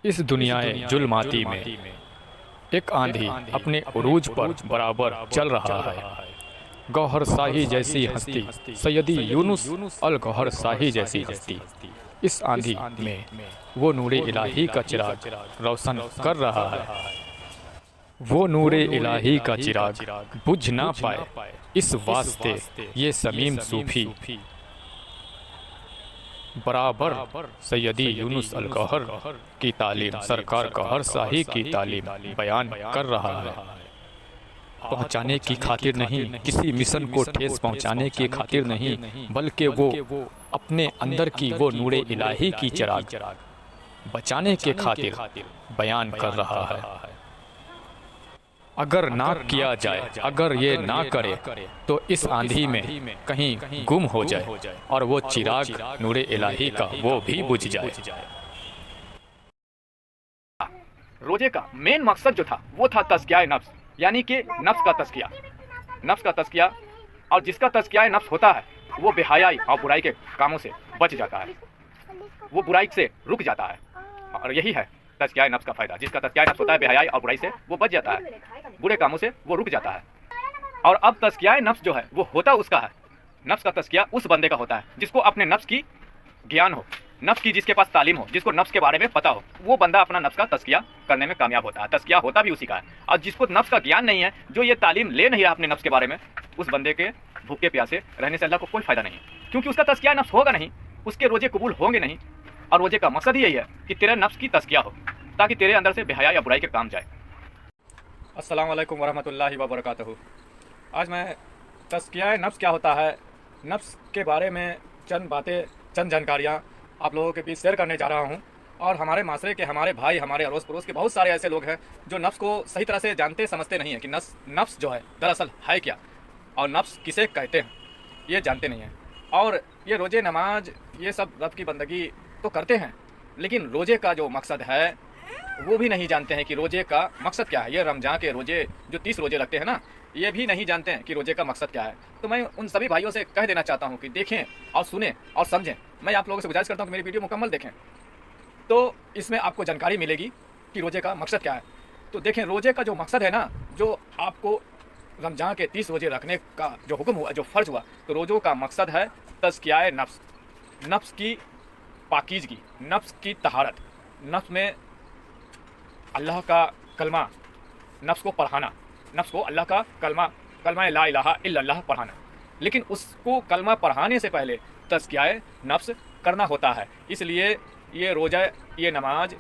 इस दुनियाए जुल्माती में एक आंधी अपने उरूज पर बराबर चल रहा है। गौहर शाही जैसी हस्ती, सैयदी यूनुस अल गौहर शाही जैसी हस्ती इस आंधी में वो नूरे इलाही का चिराग रोशन कर रहा है। वो नूरे इलाही का चिराग बुझ ना पाए, इस वास्ते ये समीम सूफी बराबर सैयदी यूनुस अल गौहर की तालीम, सरकार गौहर शाही की तालीम बयान कर रहा है। पहुंचाने की खातिर नहीं, किसी मिशन को ठेस पहुंचाने की खातिर नहीं, बल्कि वो अपने अंदर की वो नूरे इलाही की चिराग बचाने के खातिर बयान कर रहा है। अगर ना किया जाए, अगर ये ना करे तो इस आंधी में कहीं गुम हो जाए और वो चिराग नूरे इलाही का वो भी बुझ जाए। रोजे का मेन मकसद जो था वो था तज़किया नफ्स, यानी कि नफ्स का तज़किया। नफ्स का तज़किया, और जिसका तज़किया नफ्स होता है वो बेहयाई और बुराई के कामों से बच जाता है, वो बुराई से रुक जाता है। और यही है तज़किया नफ्स का फ़ायदा। जिसका तज़किया नफ्स होता है बेहयाई और बुराई से वो बच जाता है, बुरे कामों से वो रुक जाता है। और अब तज़किया नफ्स जो है वो होता उसका है, नफ्स का तज़किया उस बंदे का होता है जिसको अपने नफ्स की ज्ञान हो, नफ्स की जिसके पास तालीम हो, जिसको नफ्स के बारे में पता हो, वो बंदा अपना नफ्स का तज़किया करने में कामयाब होता है। तज़किया होता भी उसी का है। और जिसको नफ्स का ज्ञान नहीं है, जो ये तालीम ले नहीं रहा अपने नफ्स के बारे में, उस बंदे के भूखे प्यासे रहने से अल्लाह को कोई फ़ायदा नहीं है, क्योंकि उसका तज़किया नफ्स होगा नहीं, उसके रोजे कबूल होंगे नहीं। और रोजे का मकसद ही यही है कि तेरे नफ्स की तज़किया हो, ताकि तेरे अंदर से बेहया या बुराई के काम जाए। अस्सलाम वालेकुम वरहमतुल्लाहि वबरकातुहू। आज मैं तज़किया नफ्स क्या होता है, नफ्स के बारे में चंद बातें, चंद जानकारियाँ आप लोगों के बीच शेयर करने जा रहा हूँ। और हमारे माशरे के, हमारे भाई, हमारे अड़ोस पड़ोस के बहुत सारे ऐसे लोग हैं जो नफ्स को सही तरह से जानते समझते नहीं हैं कि नफ्स जो है दरअसल है क्या, और नफ्स किसे कहते हैं ये जानते नहीं हैं। और ये रोज़े, नमाज, ये सब रब की बंदगी तो करते हैं, लेकिन रोज़े का जो मकसद है वो भी नहीं जानते हैं कि रोज़े का मकसद क्या है। ये रमज़ान के रोज़े जो 30 रोज़े रखते हैं ना, ये भी नहीं जानते हैं कि रोज़े का मकसद क्या है। तो मैं उन सभी भाइयों से कह देना चाहता हूँ कि देखें और सुनें और समझें। मैं आप लोगों से गुजारिश करता हूँ कि मेरी वीडियो मुकम्मल देखें, तो इसमें आपको जानकारी मिलेगी कि रोज़े का मकसद क्या है। तो देखें, रोज़े का जो मकसद है ना, जो आपको रमज़ान के 30 रोज़े रखने का जो हुक्म हुआ, जो फ़र्ज़ हुआ, तो रोज़ों का मकसद है तज़किया नफ्स, नफ्स की पाकीज़गी, नफ्स की तहारत, नफ्स में अल्लाह का कलमा, नफ्स को पढ़ाना, नफ्स को अल्लाह का कलमा ला इलाहा इल्लल्लाह पढ़ाना। लेकिन उसको कलमा पढ़ाने से पहले तज़किया नफ्स करना होता है। इसलिए ये रोज़ा, ये नमाज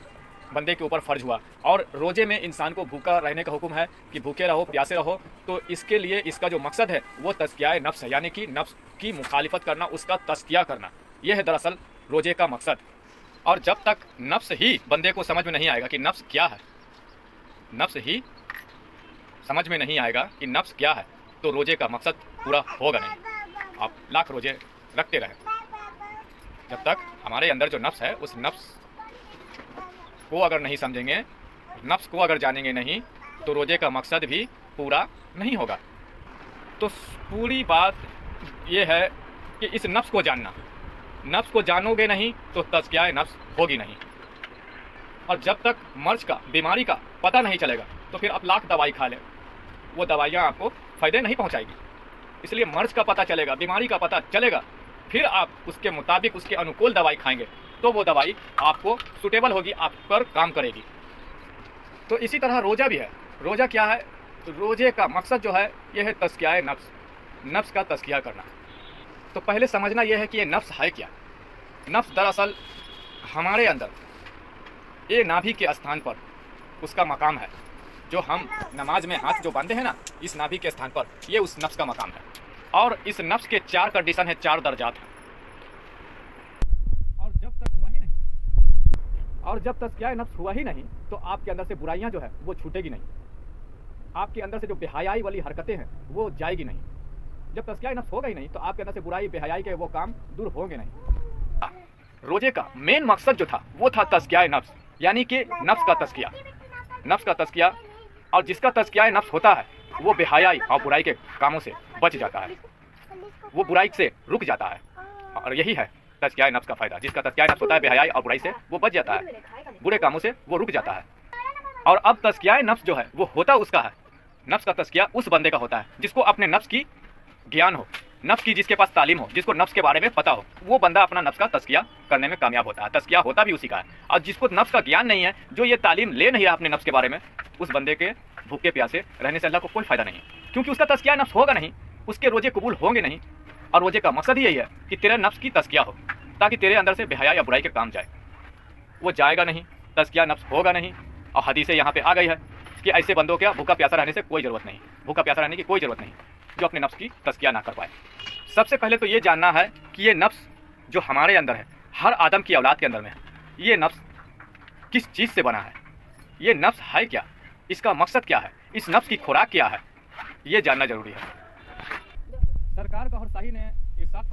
बंदे के ऊपर फ़र्ज हुआ। और रोज़े में इंसान को भूखा रहने का हुक्म है कि भूखे रहो, प्यासे रहो। तो इसके लिए इसका जो मकसद है वो तज़किया नफ्स है, यानी कि नफ्स की मुखालिफत करना, उसका तज़किया करना। यह है दरअसल रोज़े का मकसद। और जब तक नफ्स ही बंदे को समझ में नहीं आएगा कि नफ्स क्या है, नफ्स ही समझ में नहीं आएगा कि नफ्स क्या है, तो रोज़े का मकसद पूरा होगा नहीं। आप लाख रोज़े रखते रहें, जब तक हमारे अंदर जो नफ्स है उस नफ्स को अगर नहीं समझेंगे, नफ्स को अगर जानेंगे नहीं, तो रोज़े का मकसद भी पूरा नहीं होगा। तो पूरी बात यह है कि इस नफ्स को जानना, नफ्स को जानोगे नहीं तो तज़किया नफ्स होगी नहीं। और जब तक मर्ज का, बीमारी का पता नहीं चलेगा, तो फिर आप लाख दवाई खा लें, वो दवाइयाँ आपको फ़ायदे नहीं पहुँचाएगी। इसलिए मर्ज का पता चलेगा, बीमारी का पता चलेगा, फिर आप उसके मुताबिक, उसके अनुकूल दवाई खाएंगे, तो वो दवाई आपको सूटेबल होगी, आप पर काम करेगी। तो इसी तरह रोज़ा भी है। रोज़ा क्या है? रोज़े का मकसद जो है यह है तज़किया नफ्स, नफ्स का तज़किया करना। तो पहले समझना यह है कि ये नफ्स है क्या। नफ्स दरअसल हमारे अंदर ये नाभि के स्थान पर उसका मकाम है। जो हम नमाज में हाथ जो बांधे हैं ना, इस नाभि के स्थान पर ये उस नफ्स का मकाम है। और इस नफ्स के 4 कंडीशन है, 4 दर्जात हैं। और जब तक हुआ ही नहीं, और जब तक क्या नफ्स हुआ ही नहीं, तो आपके अंदर से बुराइयां जो है वो छूटेगी नहीं, आपके अंदर से जो बेहयाई वाली हरकतें हैं वो जाएगी नहीं। जब तज़किया नफ्स होगा ही नहीं, तो आपके अंदर से बुराई, बेहयाई के वो काम दूर होंगे नहीं। रोज़े का मेन मकसद जो था वो था तज़किया नफ्स, यानी कि नफ्स का तज़किया, नफ्स का तज़किया। और जिसका तज़किया नफ्स होता है वो बेहयाई और बुराई के कामों से बच जाता है, वो बुराई से रुक जाता है। और यही है तज़किया नफ्स का फ़ायदा। जिसका तज़किया नफ्स होता है बेहयाई और बुराई से वो बच जाता है, बुरे कामों से वो रुक जाता है। और अब तज़किया नफ्स जो है वो होता उसका है, नफ्स का तज़किया उस बंदे का होता है जिसको अपने नफ्स की ज्ञान हो, नफ्स की जिसके पास तालीम हो, जिसको नफ्स के बारे में पता हो, वो बंदा अपना नफ्स का तज़किया करने में कामयाब होता है। तज़किया होता भी उसी का है। और जिसको नफ्स का ज्ञान नहीं है, जो ये तालीम ले नहीं रहा अपने नफ्स के बारे में, उस बंदे के भूखे प्यासे रहने से अल्लाह को कोई फ़ायदा नहीं है, क्योंकि उसका तज़किया नफ्स होगा नहीं, उसके रोजे कबूल होंगे नहीं। और रोजे का मकसद ही यही है कि तेरे नफ्स की तज़किया हो, ताकि तेरे अंदर से बेहया या बुराई के काम जाए। वो जाएगा नहीं, तज़किया नफ्स होगा नहीं। और हदीसें यहाँ पे आ गई है कि ऐसे बंदों का भूखा प्यासा रहने से कोई ज़रूरत नहीं, भूखा प्यासा रहने की कोई ज़रूरत नहीं जो अपने नफ्स की तज़किया ना कर पाए। सबसे पहले तो ये जानना है कि ये नफ्स जो हमारे अंदर है, हर आदम की औलाद के अंदर में है, ये नफ्स किस चीज़ से बना है, ये नफ्स है क्या, इसका मकसद क्या है, इस नफ्स की खुराक क्या है, ये जानना ज़रूरी है। सरकार गौहर शाही ने